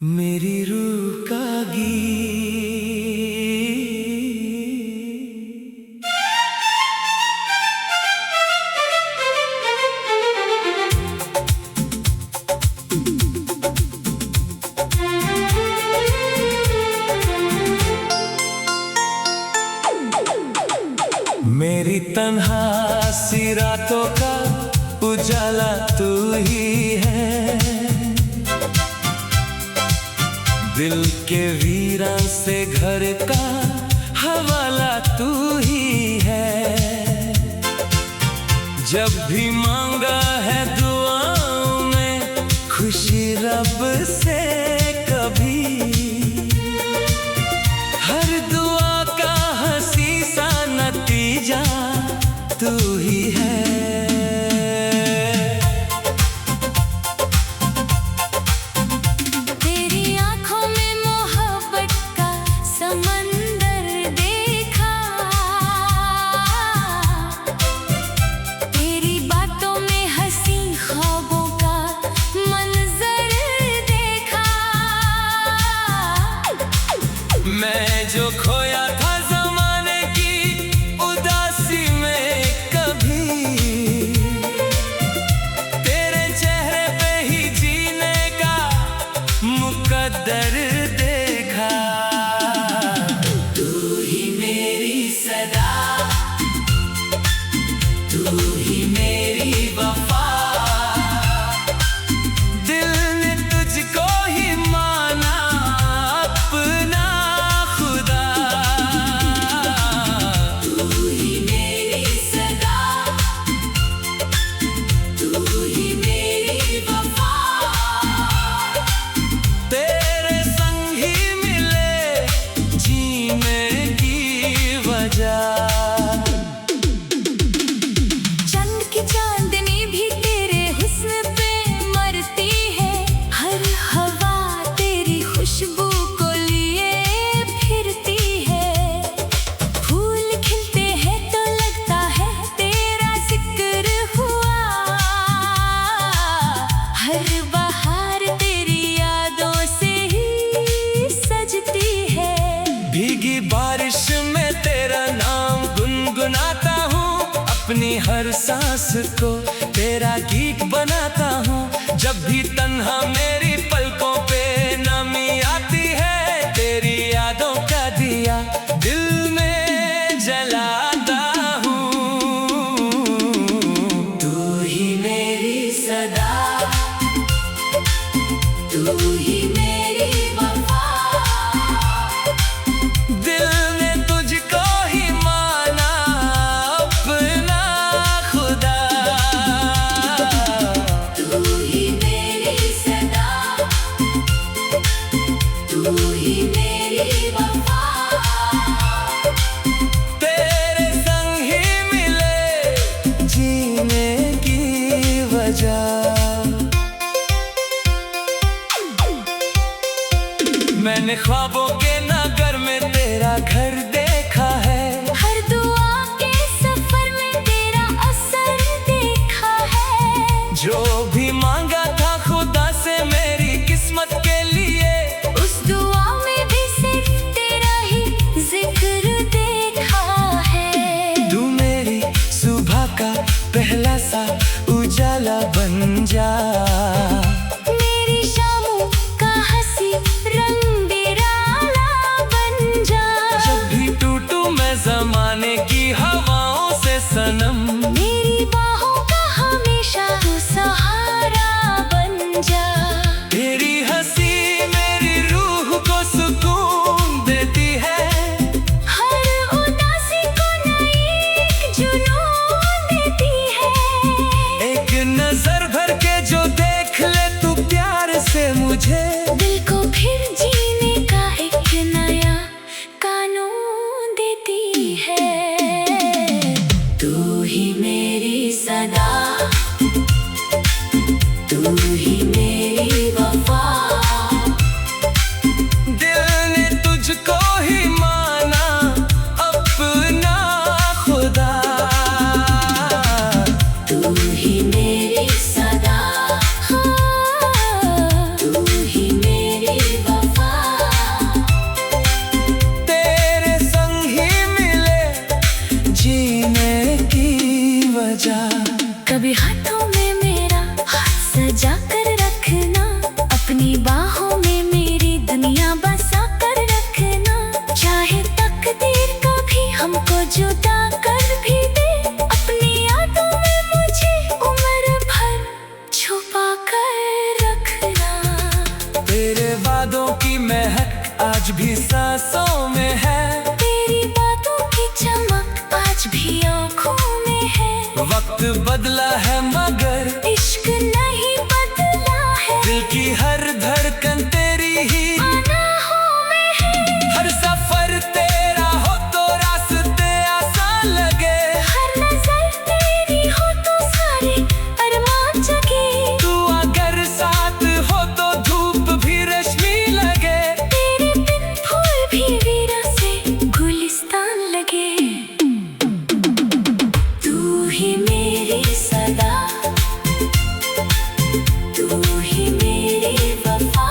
मेरी रूह का गीत। मेरी तन्हा सी रातों का उजाला तू ही है, दिल के वीरान से घर का हवाला तू ही है। जब भी मांगा है दुआओं में खुशी रब से कभी, हर दुआ का हंसी सा नतीजा तू ही है। मैं जो खोया था ज़माने की उदासी में कभी, तेरे चेहरे पे ही जीने का मुकद्दर देखा। तू ही मेरी सदा, तू ही मेरी वफा, दिल ने तुझको ही माना अपना। चंद की चांदनी भी तेरे हुस्न पे मरती है, हर हवा तेरी खुशबू को लिए फिरती है। फूल खिलते हैं तो लगता है तेरा जिक्र हुआ, हर बहार तेरी यादों से ही सजती है। भीगी बारिश में तेरा नाम गुनगुनाता हूँ, अपनी हर सांस को तेरा गीत बनाता हूँ। जब भी तन्हा मेरी पलकों पे नमी आती है, तेरी यादों का दिया दिल में जलाता हूँ। तू ही मेरी सदा, तू ही मेरी वफा, दिल ने तुझको ही माना अपना खुदा। तू ही मेरी सदा, तू ही मेरी वफा, तेरे संग ही मिले जीने की वजह। मैंने ख्वाबों के नगर में तेरा घर देखा है, हर दुआ के सफर में तेरा असर देखा है। जो भी मांगा था खुदा से मेरी किस्मत के लिए, उस दुआ में भी सिर्फ तेरा ही जिक्र देखा है। तू मेरी सुबह का पहला सा उजाला बन जा, मेरी शामों का हंसी रंग ज़माने की हवाओं से सनम, मेरी बाहों का हमेशा तू सहारा बन जा। तेरी हंसी यादों की महक आज भी सांसों में है। तेरी बातों की चमक आज भी आँखों में है। वक्त बदला है मगर इश्क नहीं बदला है। दिल की हर धड़कन तेरी ही आनाहों में है। हर सफर तेरा हो तो रास्ते आसान लगे। हर नजर तेरी हो तो सारे अरमान जगे। तू अगर साथ हो तो धूप भी रश्मि लगे। तेरे बिन फूल भी वीरा से गुलिस्तान लगे। तू ही मेरी सदा, तू ही मेरी वफा।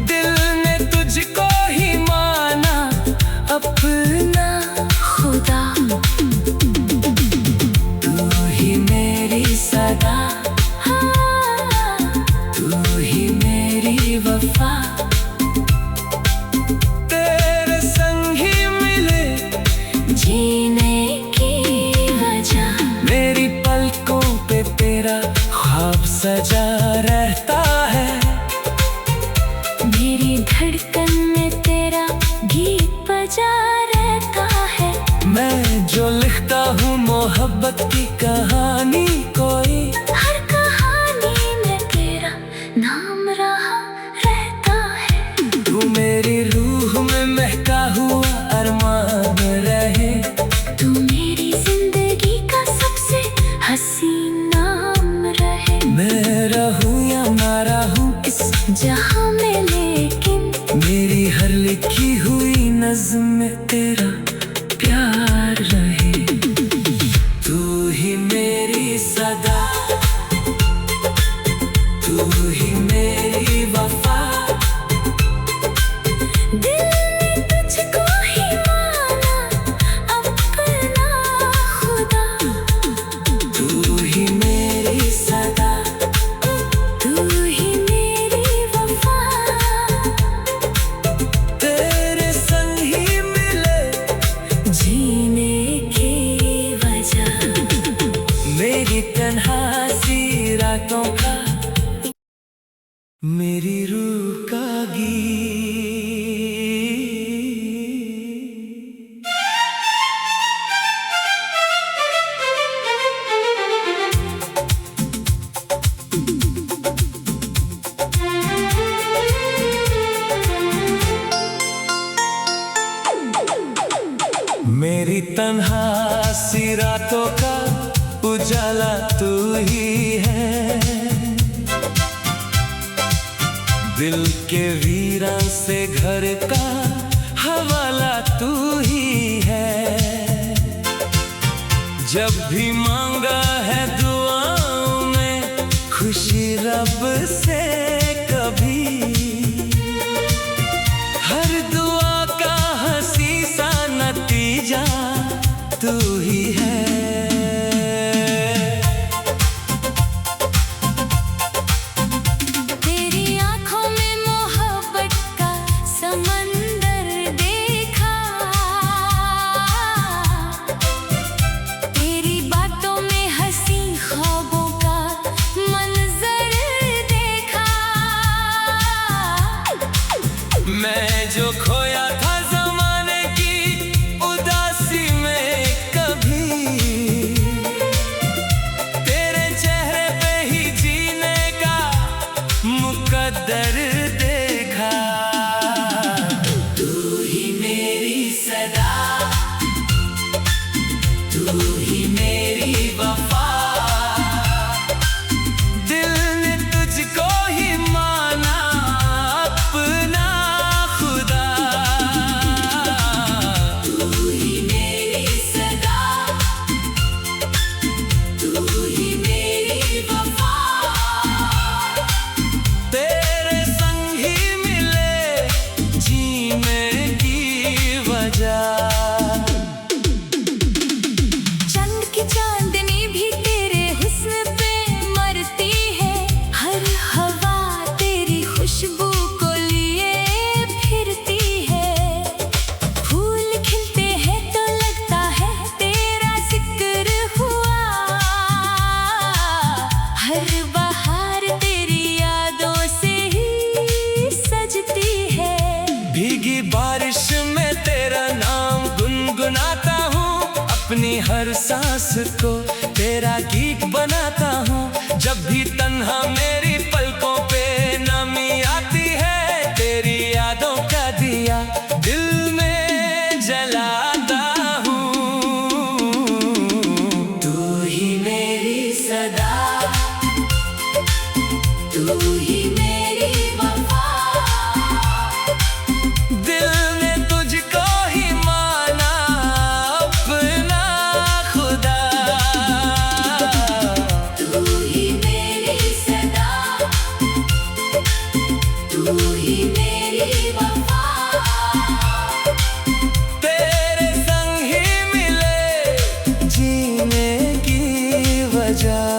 दिल ने तुझको ही माना अपना खुदा। तू ही मेरी सदा, हाँ, तू ही मेरी वफा। तेरे संग ही मिले जीने की वजह। मेरी पलकों पे तेरा ख्वाब सजा रहता है। मेरी धड़कन में तेरा गीत बजा रहता है। मैं जो लिखता हूँ मोहब्बत की कहानी कोई, हर कहानी में तेरा नाम रहा रहता है। तू मेरी रूह में महका हुआ अरमान रहे। तू मेरी जिंदगी का सबसे हसीन नाम रहे। मैं रहूं या ना रहूं इस जहां में, लेकिन मेरी हर लिखी हुई नज़्म में तेरा प्यार रहे। तू ही मेरी सदा, तू ही मेरी वफा। दिल ने तुझको ही माना अपना खुदा। तू ही मेरी सदा, तू ही मेरी वफा। तेरे संग ही मिले जीने की वजह। मेरी तन्हा सी रातों का, मेरी रूह का गीत। मेरी तन्हा सी रातों का उजाला तू ही है। दिल के वीरान से घर का हवाला तू ही है। जब भी मांगा है दुआओं में खुशी रब से कभी, हर दुआ का हंसी सा नतीजा तू ही है। तेरी आंखों में मोहब्बत का समंदर देखा। तेरी बातों में हंसी ख्वाबों का मंजर देखा। मैं जो खोया था ज़माने की उदासी में कभी, तेरे चेहरे पे ही जीने का मुकद्दर देखा। तू ही मेरी सदा, तू ही मेरी वफा। दिल ने तुझको ही माना अपना खुदा। तू ही मेरी सदा, तू ही मेरी वफा। तेरे नफ्स को तेरा गीत बनाता हूँ। जब भी तन्हा मेरी पलकों पे नमी आती है, तेरी यादों का दिया दिल में जलाता हूँ। तू ही मेरी सदा, तू ही मेरी वफा, दिल ने तुझको ही माना अपना खुदा। तू ही मेरी सदा, तू ही मेरी वफा, तेरे संग ही मिले जीने की वजह।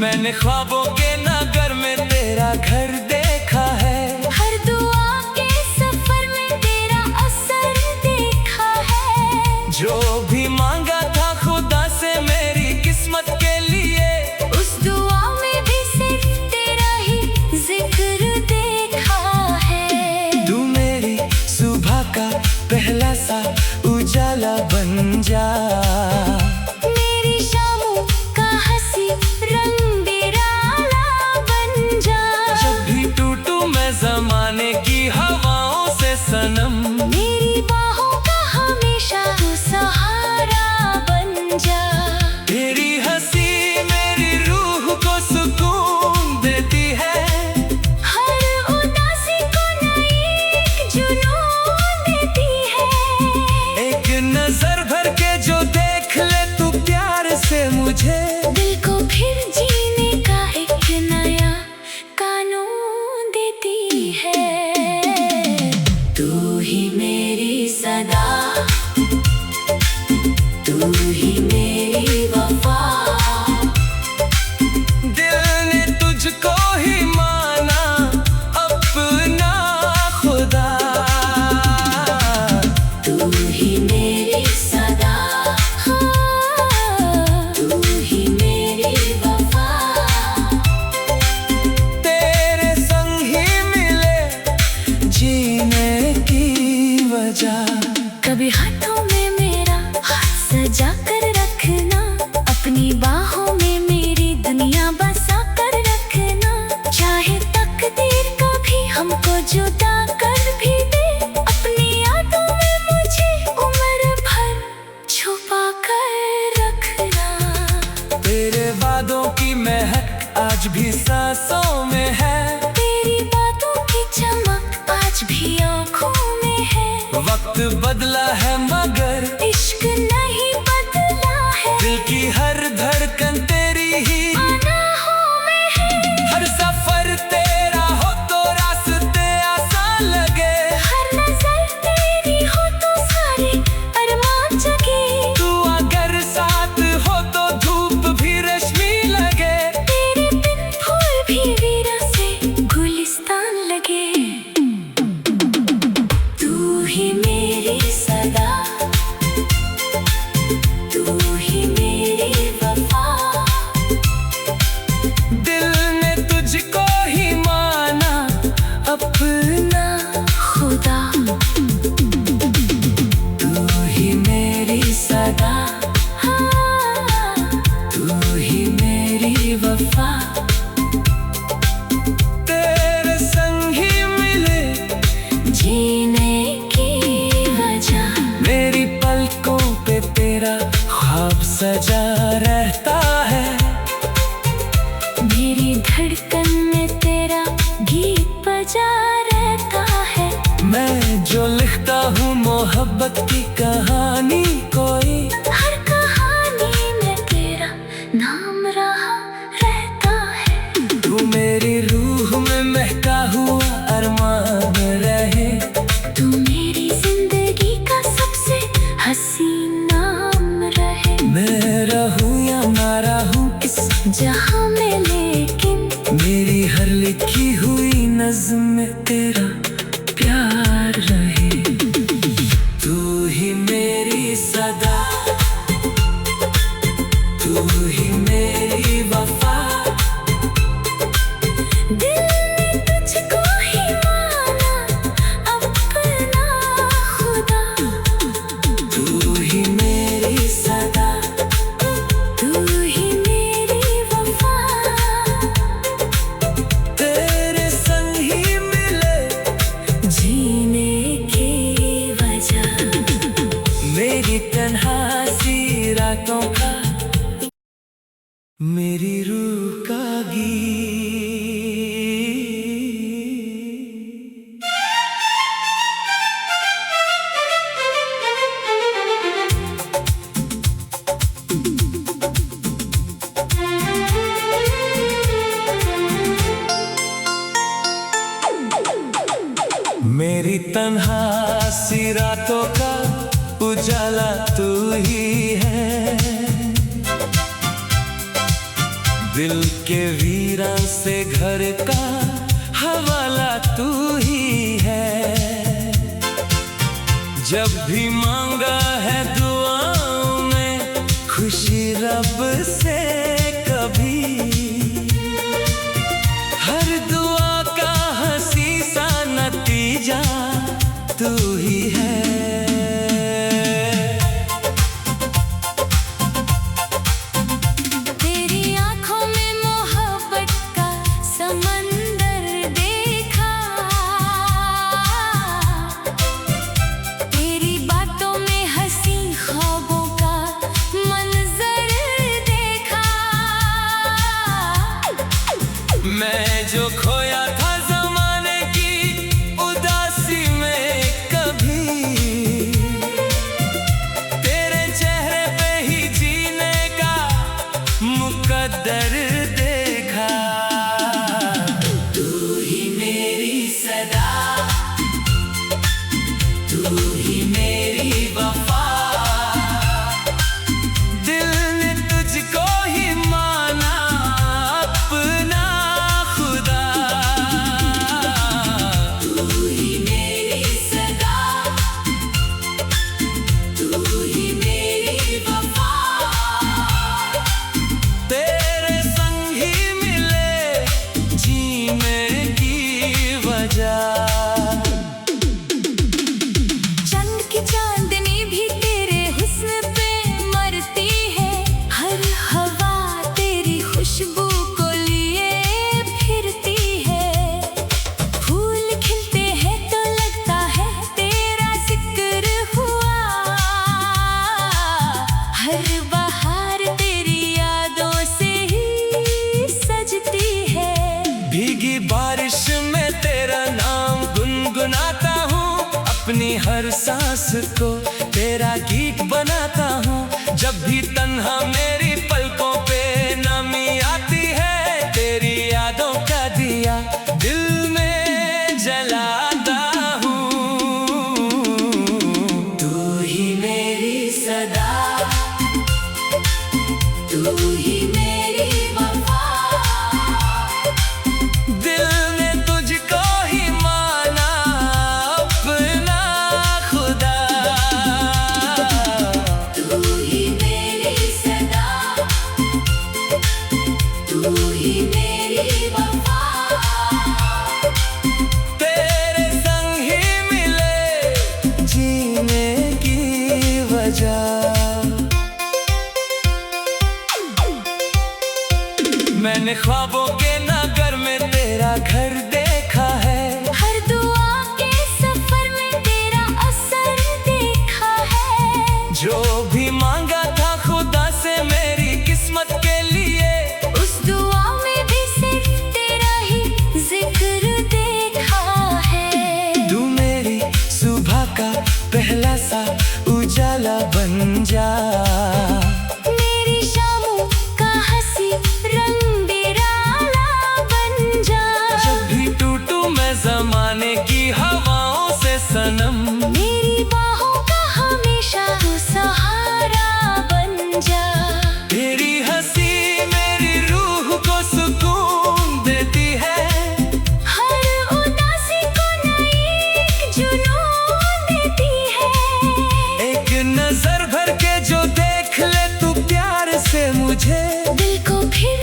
मैंने ख्वाबों के नगर में तेरा घर देखा है, हर दुआ के सफर में तेरा असर देखा है। जो भी मांगा था खुदा से मेरी किस्मत के लिए, उस दुआ में भी सिर्फ तेरा ही जिक्र देखा है। तू मेरी सुबह का पहला सा उजाला बन जा, मेरी शामों का हंसी रंग ज़माने की हवाओं से सनम, मेरी बाहों का हमेशा तू सहारा बन जा। तेरी हंसी मेरी रूह को सुकून देती है, हर उदासी को नई जुनून देती है। एक नजर भर के जो देख ले तू प्यार से मुझे, दिल को फिर जीने का एक नया कानून देती है। तू ही मेरी सदा, तू ही मेरी वफा, दिल ने तुझको ही माना अपना खुदा। तू ही मेरी सदा, तू ही मेरी वफा, तेरे संग ही मिले जीने की वजह। कभी हाथों में मेरा हाथ सजा कर रखना, अपनी बाहों में मेरी दुनिया बसा कर रखना। चाहे तकदीर कभी हमको जुदा कर भी दे, अपनी यादों में मुझे उम्र भर छुपा कर रखना। तेरे वादों की महक आज भी सांसों में है, तेरी बातों की चमक आज भी आँखों में है। वक्त बदला है मगर इश्क नहीं बदला है, दिल की हर धड़कन तेरी ही आनाहों में है। हर सफर तेरा हो तो रास्ते आसान लगे, हर नजर तेरी हो तो सारे अरमान जगे। तू अगर साथ हो तो धूप भी रश्मि लगे, तेरे बिन फूल भी वीरा से गुलिस्तान लगे। तू ही मेरी सदा, तू ही मेरी वफा, दिल ने तुझको ही माना अपना खुदा। तू ही मेरी सदा, तू ही मेरी वफा, तेरे संग ही मिले जीने की वजह। मेरी पलकों पे तेरा ख्वाब सजा रहता है, मेरी धड़कन में तेरा गीत बजा रहता है। मैं जो लिखता हूँ मोहब्बत की कहानी कोई, हर कहानी में तेरा नाम रहा रहता है। तू मेरी रूह में महका हुआ अरमान रहे, तू मेरी जिंदगी का सबसे हसीन नाम रहे। मैं रहूं या ना रहूं इस जहां में, लेकिन मेरी हर लिखी हुई नज़्म में तेरा प्यार रहे। तू ही मेरी सदा, तू ही मेरी वफा, दिल ने तुझको ही माना अपना खुदा। मेरी रूह का गीत। मेरी तन्हा सी रातों का उजाला तू ही है, दिल के वीरान से घर का हवाला तू ही है। जब भी मांगा है दुआओं में खुशी रब से कभी, हर दुआ का हंसी सा नतीजा तू ही है। मैं जो खोया था ज़माने की उदासी में कभी, तेरे चेहरे पे ही जीने का मुकद्दर देखा। तू ही मेरी सदा, तू ही मेरी वफा, दिल ने तुझको ही माना अपना। चंद की चांदनी भी तेरे हुस्न पे मरती है, हर हवा तेरी खुशबू को लिए फिरती है। फूल खिलते हैं तो लगता है तेरा जिक्र हुआ, हर बहार तेरी यादों से ही सजती है। भीगी बारिश में तेरा नाम गुनगुनाता हूँ, अपनी हर सांस को तेरा गीत बनाता हूँ। जब भी तन्हा मेरी पलकों पे नमी आती है, तेरी यादों का दिया दिल में जलाता हूँ। तू ही मेरी सदा, तू ही मेरी वफा, दिल ने तुझको ही माना अपना खुदा। तू ही मेरी सदा, तू ही मेरी वफा, तेरे संग ही मिले जीने की वजह। मैंने ख्वाबों के नगर में तेरा घर देखा है, हर दुआ के सफर में तेरा असर देखा है। जो भी मांगा था खुदा से मेरी किस्मत के लिए, उस दुआ में भी सिर्फ तेरा ही जिक्र देखा है। तू मेरी सुबह का पहला सा उजाला बन जा, मेरी शामों का हंसी रंग ज़माने की हवाओं से सनम, मेरी बाहों का हमेशा तू सहारा बन जा। तेरी हंसी मेरी रूह को सुकून देती है, हर उदासी को नई जुनून देती है। एक नजर भर के जो देख ले तू प्यार से मुझे, दिल को फिर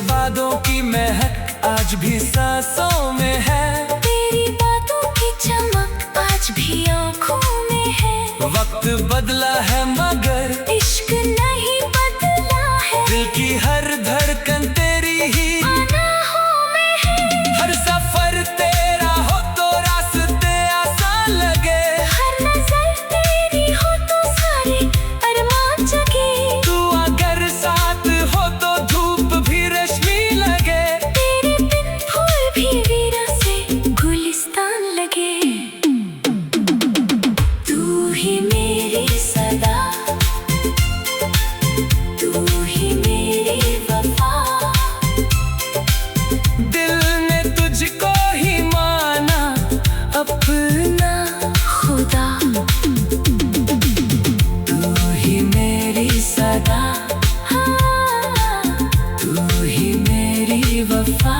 वादों की महक आज भी सांसों में है। तेरी बातों की चमक आज भी आँखों में है। वक्त बदला है मगर इश्क नहीं बदला है। दिल की हर धड़कन तेरी ही आनाहों में है। हर सफर तेरा हो तो रास्ते आसान लगे। हर नजर तेरी हो तो सारे अरमान जगे। तू अगर साथ हो तो धूप भी रश्मि लगे। तेरे बिन फूल भी वीरा से गुलिस्तान लगे। तू ही मेरी सदा, तू ही मेरी वफा। दिल ने तुझको ही माना अपना खुदा, तू ही मेरी सदा, हाँ, तू ही मेरी वफा।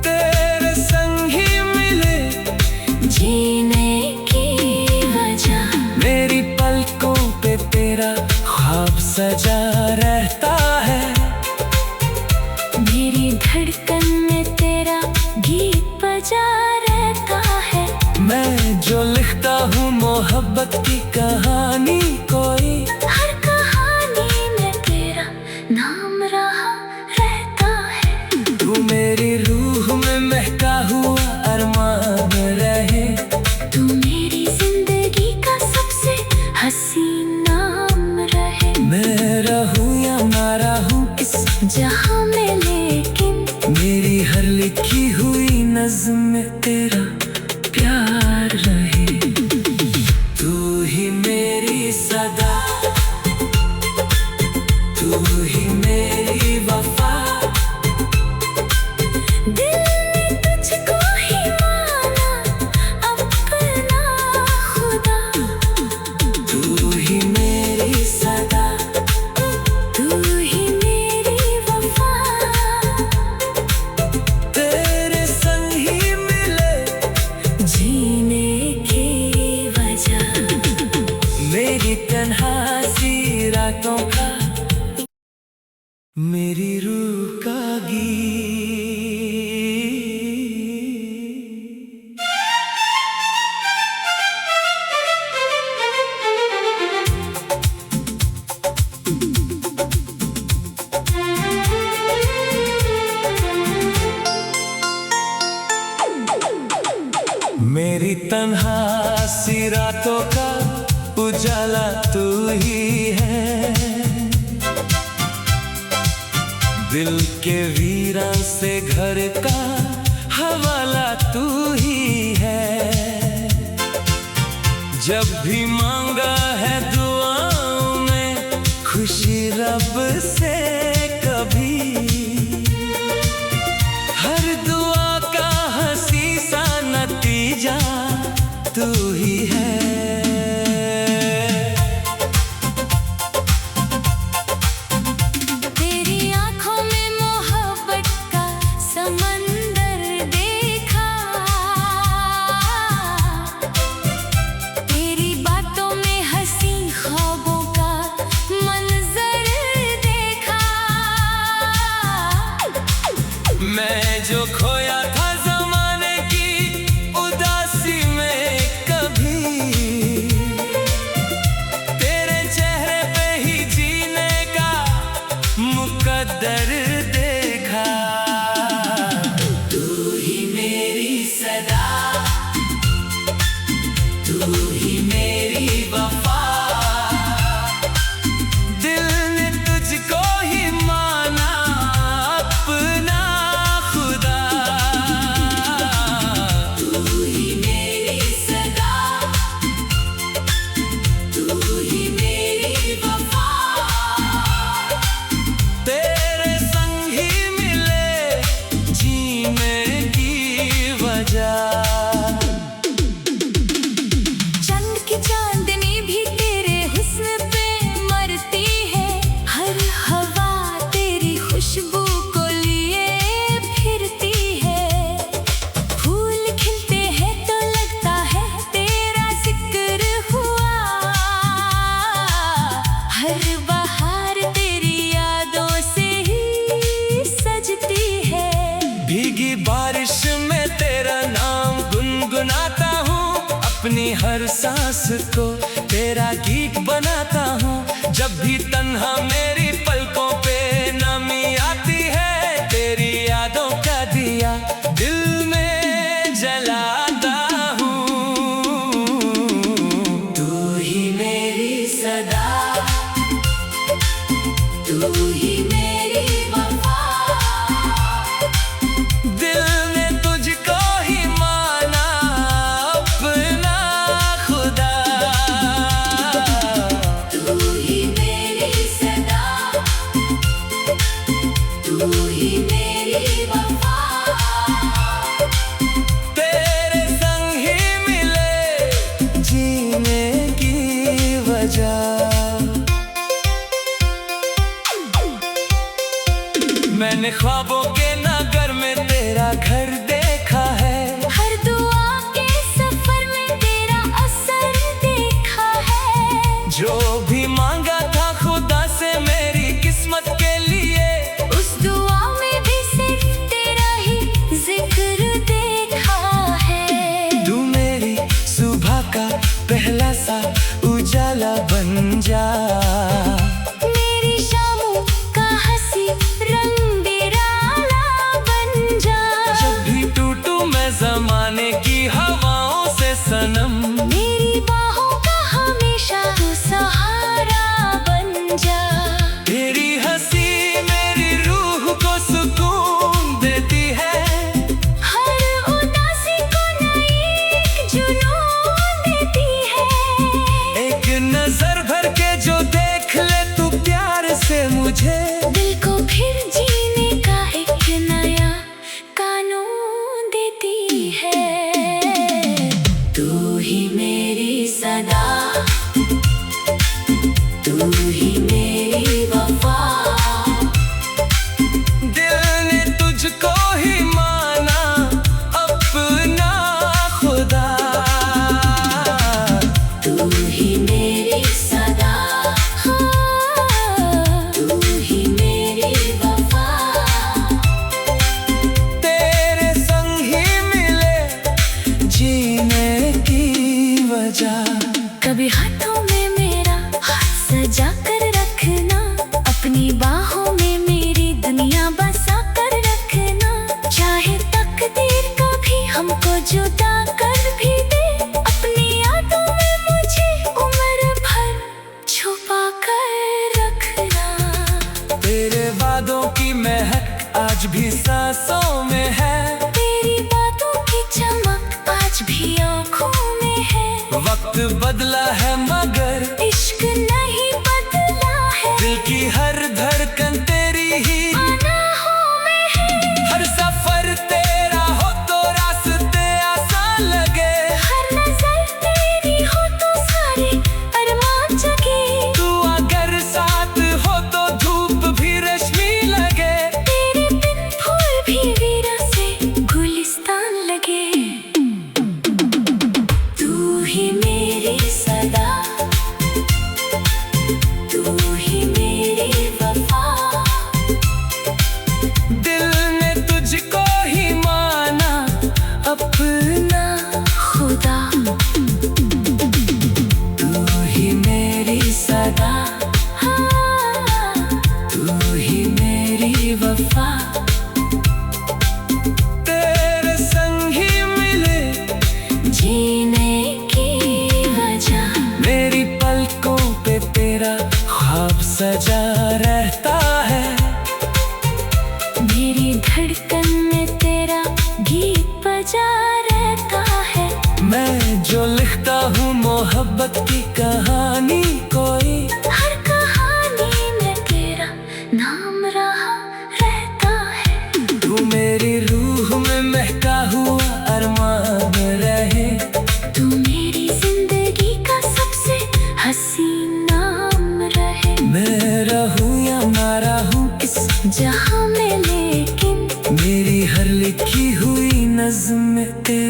तेरे संग ही मिले जीने की वजह। मेरी पलकों पे तेरा ख्वाब सजा रहता है। मेरी धड़कन में तेरा गीत बजा रहता है। मैं जो लिखता हूँ मोहब्बत की कहानी कोई, हर कहानी में तेरा नाम रहा रहता है। तू मेरी रूह में महका हुआ अरमान रहे। तू मेरी जिंदगी का सबसे हसीन नाम रहे। मैं रहूं या ना रहूं इस जहां में लेकिन मेरी हर लिखी हुई नज़्म में तेरा प्यार रहे। तू ही मेरी सदा, तू ही मेरी वफा। दिल ने तुझको ही माना अपना खुदा। तू ही मेरी सदा, तू ही मेरी वफा। तेरे संग ही मिले जीने की वजह। मेरी तन्हा सी रातों का, मेरी रूह का गीत। मेरी तन्हा सी रातों का उजाला तू ही है। दिल के वीरान से घर का हवाला तू ही है। जब भी मांगा है दुआओं में खुशी रब से कभी, हर दुआ का हंसी सा नतीजा तू ही है। तेरी आँखों में मोहब्बत का समंदर देखा। तेरी बातों में हंसी ख्वाबों का मंजर देखा। मैं जो खोया था जमाने की उदासी में कभी, तेरे चेहरे पे ही जीने का मुकद्दर देखा। तू ही मेरी सदा, तू ही मेरी वफा। दिल ने तुझको ही माना अपना खुदा। तू ही मेरी सदा, तू ही मेरी वफा। तेरे संग ही मिले सांस को तेरा गीत बनाता हूँ। जब भी तन्हा मेरी पलकों पे नमी आती है, तेरी यादों का दिया दिल में जलाता हूँ। तू ही मेरी सदा, तू ही मेरी वफा, दिल ने तुझको ही माना अपना खुदा। तू ही मेरी सदा, तू ही मेरी वफा, तेरे संग ही मिले जीने की वजह। मैंने ख्वाबों के नगर में तेरा घर देखा है, हर दुआ के सफर में तेरा असर देखा है। जो भी मांगा था खुदा से मेरी किस्मत के लिए, उस दुआ में भी सिर्फ तेरा ही जिक्र देखा है। तू मेरी सुबह का पहला सा उजाला बन जा, मेरी शामों का हंसी रंग बिराला बन जा। जब भी टूटूं मैं ज़माने की हवाओं से सनम, मेरी बाहों का हमेशा तू सहारा बन जा। तेरी हंसी मेरी रूह को सुकून देती है, हर उदासी को नई जुनून देती है। एक नजर भर के जो देख ले तू प्यार से मुझे, दिल को फिर जीने का एक नया कानून देती है। तू ही मेरी सदा, तू ही मेरी वफा, दिल ने तुझको ही माना अपना खुदा। तू ही मेरी सदा, तू ही मेरी वफा, तेरे संग ही मिले जीने की वजह। कभी हाथों में मेरा हाथ सजा कर रखना, अपनी बाहों में मेरी दुनिया बसा कर रखना। चाहे तकदीर कभी हमको जुदा कर भी दे, अपनी यादों में मुझे उम्र भर छुपा कर रखना। तेरे वादों की महक आज भी सांसों में है, तेरी बातों की चमक आज भी आँखों में है। वक्त बदला है मगर इश्क नहीं बदला है, दिल की हर धड़कन तेरी ही आनाहों में है। हर सफर तेरा हो तो रास्ते आसान लगे, हर नजर तेरी हो तो सारे अरमान जगे। तू अगर साथ हो तो धूप भी रश्मि लगे, तेरे बिन फूल भी वीरा से गुलिस्तान लगे। तू ही मेरी सदा, तू ही मेरी वफा, दिल ने तुझको ही माना अपना खुदा। तू ही मेरी सदा, तू ही मेरी वफा, तेरे संग ही मिले जीने की वजह। मेरी पलकों पे तेरा ख्वाब सजा रहता है, मेरी धड़कन में तेरा गीत बजा रहता है। मैं जो लिखता हूँ मोहब्बत की कहानी कोई, हर कहानी में तेरा नाम रहा रहता है। तू मेरी रूह में महका हुआ अरमान रहे, तू मेरी जिंदगी का सबसे हसीन नाम रहे। मैं रहूं या ना रहूं इस जहाँ में लेकिन मेरी हर लिखी हुई नज़्म में तेरा